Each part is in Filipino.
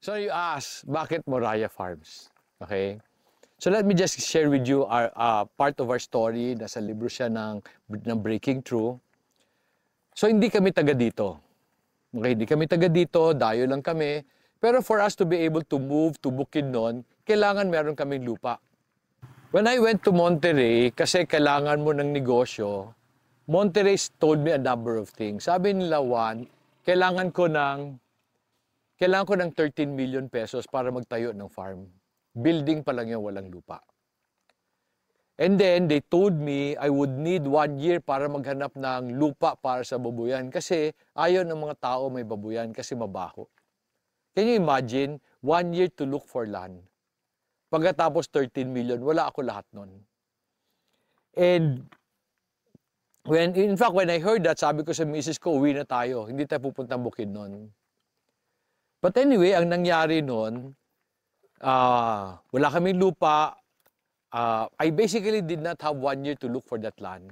So you ask, bakit Moriah Farms? Okay? So let me just share with you our part of our story. Nasa libro siya ng Breaking Through. So hindi kami taga dito. Okay, hindi kami taga dito, dayo lang kami. Pero for us to be able to move to Bukidnon, kailangan meron kaming lupa. When I went to Monterrey, kasi kailangan mo ng negosyo, Monterrey told me a number of things. Sabi nila, one, kailangan ko ng 13 million pesos para magtayo ng farm. Building pa lang yung walang lupa. And then, they told me I would need 1 year para maghanap ng lupa para sa babuyan. Kasi ayaw ng mga tao may babuyan kasi mabaho. Can you imagine? 1 year to look for land. Pagkatapos 13 million, wala ako lahat nun. And in fact, when I heard that, sabi ko sa misis ko, uwi na tayo. Hindi tayo pupuntang Bukidnon. But anyway, ang nangyari nun, wala kaming lupa. I basically did not have 1 year to look for that land.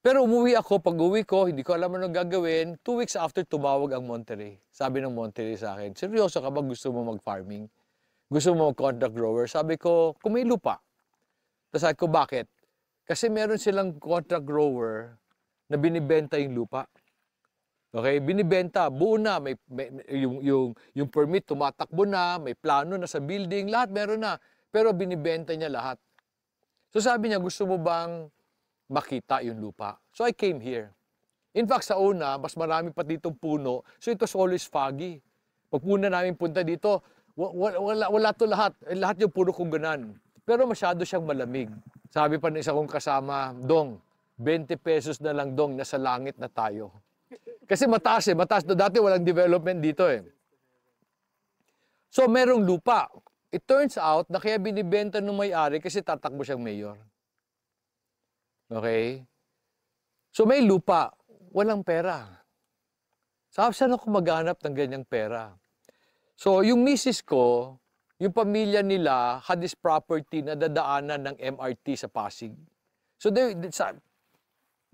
Pero umuwi ako, pag uwi ko, hindi ko alam anong gagawin. 2 weeks after, tumawag ang Monterrey. Sabi ng Monterrey sa akin, seryoso ka ba gusto mo mag-farming? Gusto mo mag-contract grower? Sabi ko, kung may lupa. Tapos sabi ko, bakit? Kasi meron silang contract grower na binibenta yung lupa. Okay, binibenta, buo na, yung permit tumatakbo na, may plano na sa building, lahat meron na. Pero binibenta niya lahat. So sabi niya, gusto mo bang makita yung lupa? So I came here. In fact, sa una, mas marami pa ditong puno. So it was always foggy. Pag una namin punta dito, wala to lahat. Lahat yung puro kuganan. Pero masyado siyang malamig. Sabi pa ng isa kong kasama, Dong, 20 pesos na lang, Dong, nasa langit na tayo. Kasi mataas eh, mataas. Dati walang development dito eh. So merong lupa. It turns out na kaya binibenta ng may-ari kasi tatakbo siyang mayor. Okay? So may lupa, walang pera. Saan ako maghanap ng ganyang pera? So yung misis ko, yung pamilya nila had this property na dadaanan ng MRT sa Pasig. So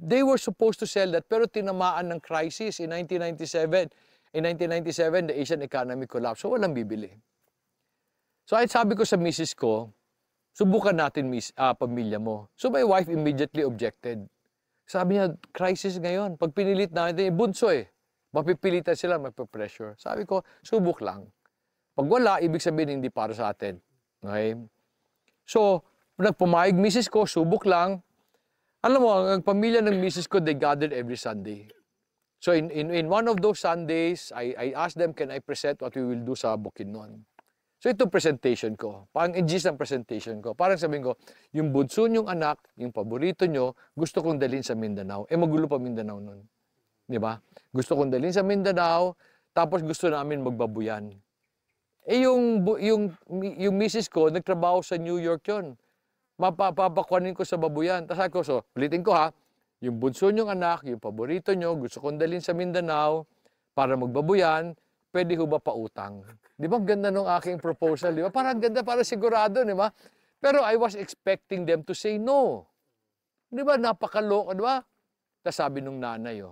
they were supposed to sell that pero tinamaan ng crisis in 1997. In 1997, the Asian economy collapsed. So walang bibili. So ay sabi ko sa misis ko, subukan natin pamilya mo. So my wife immediately objected. Sabi niya, crisis ngayon. Pag pinilit natin, bunso eh. Mapipilitan sila, mapipressure. Sabi ko, subok lang. Pag wala, ibig sabihin hindi para sa atin. Okay? So, nagpumayag misis ko, subok lang. Alam mo, ang pamilya ng misis ko, they gathered every Sunday. So in one of those Sundays, I asked them, can I present what we will do sa Bukidnon? So ito presentation ko. Parang gist ng presentation ko. Parang sabihin ko, yung bunso nyong anak, yung paborito nyo, gusto kong dalhin sa Mindanao. Eh magulo pa Mindanao nun. Di ba? Gusto kong dalhin sa Mindanao, tapos gusto namin magbabuyan. Eh yung misis ko, nagtrabaho sa New York yun. Mapapakuanin ko sa babuyan. Tapos ako, so, ulitin ko ha, yung bunso nyong anak, yung paborito nyo, gusto kong dalhin sa Mindanao para magbabuyan, pwede ho ba pautang? Di ba, ganda nung aking proposal, di ba? Parang ganda, parang sigurado, di ba? Pero I was expecting them to say no. Di ba, napakaloko, di ba? Tapos sabi nung nanay,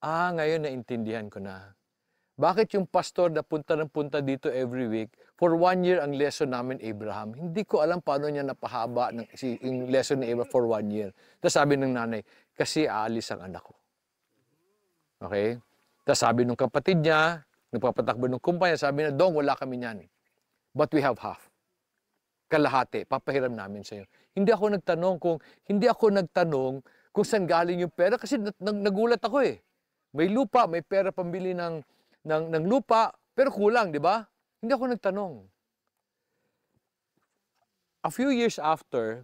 ngayon naintindihan ko na. Bakit yung pastor na punta ng punta dito every week, for 1 year ang lesson namin, Abraham, hindi ko alam paano niya napahaba yung lesson ni Abraham for 1 year. Tapos sabi ng nanay, kasi aalis ang anak ko. Okay? Tapos sabi ng kapatid niya, nagpapatakbo ng kumpanya, sabi na, Dong, wala kami niyan. But we have half. Kalahati, papahiram namin sa iyo. Hindi ako nagtanong kung saan galing yung pera kasi nagulat ako eh. May lupa, may pera pambili ng lupa, pero kulang, di ba? Hindi ako nagtanong. A few years after,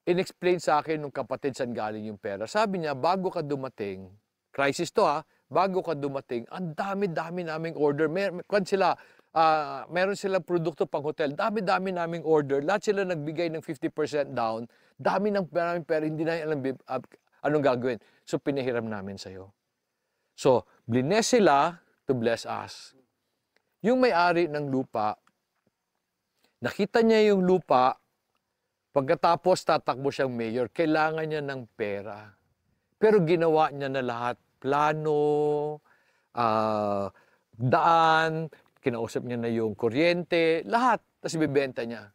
in-explain sa akin nung kapatid saan galing yung pera. Sabi niya, bago ka dumating, crisis to ha, bago ka dumating, ang dami-dami naming order. Meron silang produkto pang hotel. Dami-dami naming order. Lahat sila nagbigay ng 50% down. Dami ng pera, hindi na alam anong gagawin. So, pinahiram namin sa'yo. So, bless sila to bless us. Yung may-ari ng lupa, nakita niya yung lupa, pagkatapos tatakbo siyang mayor, kailangan niya ng pera. Pero ginawa niya na lahat, plano, daan, kinausap niya na yung kuryente, lahat, tapos ibibenta niya.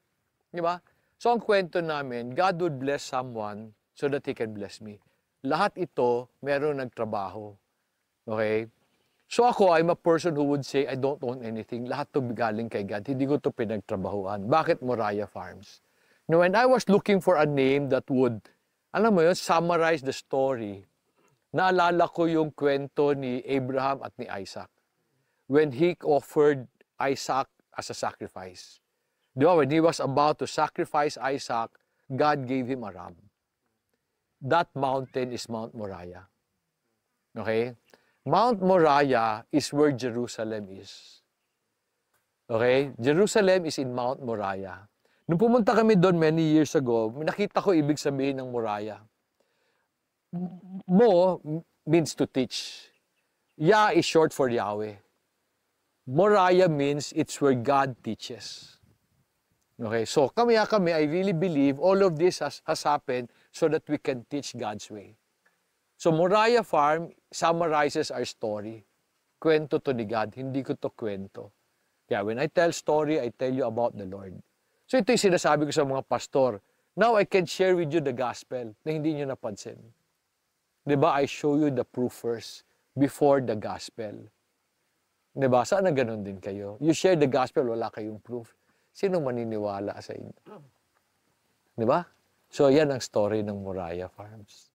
Di ba? So ang kwento namin, God would bless someone so that He can bless me. Lahat ito, meron nagtrabaho. Okay? So ako, I'm a person who would say, I don't own anything. Lahat to galing kay God. Hindi ko to pinagtrabahuan. Bakit Moriah Farms? Now, when I was looking for a name that would, alam mo yun, summarize the story, naalala ko yung kwento ni Abraham at ni Isaac. When he offered Isaac as a sacrifice. Di ba? When he was about to sacrifice Isaac, God gave him a ram. That mountain is Mount Moriah. Okay? Mount Moriah is where Jerusalem is. Okay? Jerusalem is in Mount Moriah. Nung pumunta kami doon many years ago, nakita ko ibig sabihin ng Moriah. Mo means to teach. Yah is short for Yahweh. Moriah means it's where God teaches. Okay? So kami, I really believe all of this has happened so that we can teach God's way. So Moriah Farm summarizes our story. Kwento to ni God, hindi ko to kwento. Kaya when I tell story, I tell you about the Lord. So ito yung sinasabi ko sa mga pastor. Now I can share with you the gospel na hindi nyo napansin. Diba? I show you the proof first before the gospel. Diba? Sana ganun din kayo. You share the gospel, wala kayong proof. Sino maniniwala sa inyo? Diba? So yan ang story ng Moriah Farms.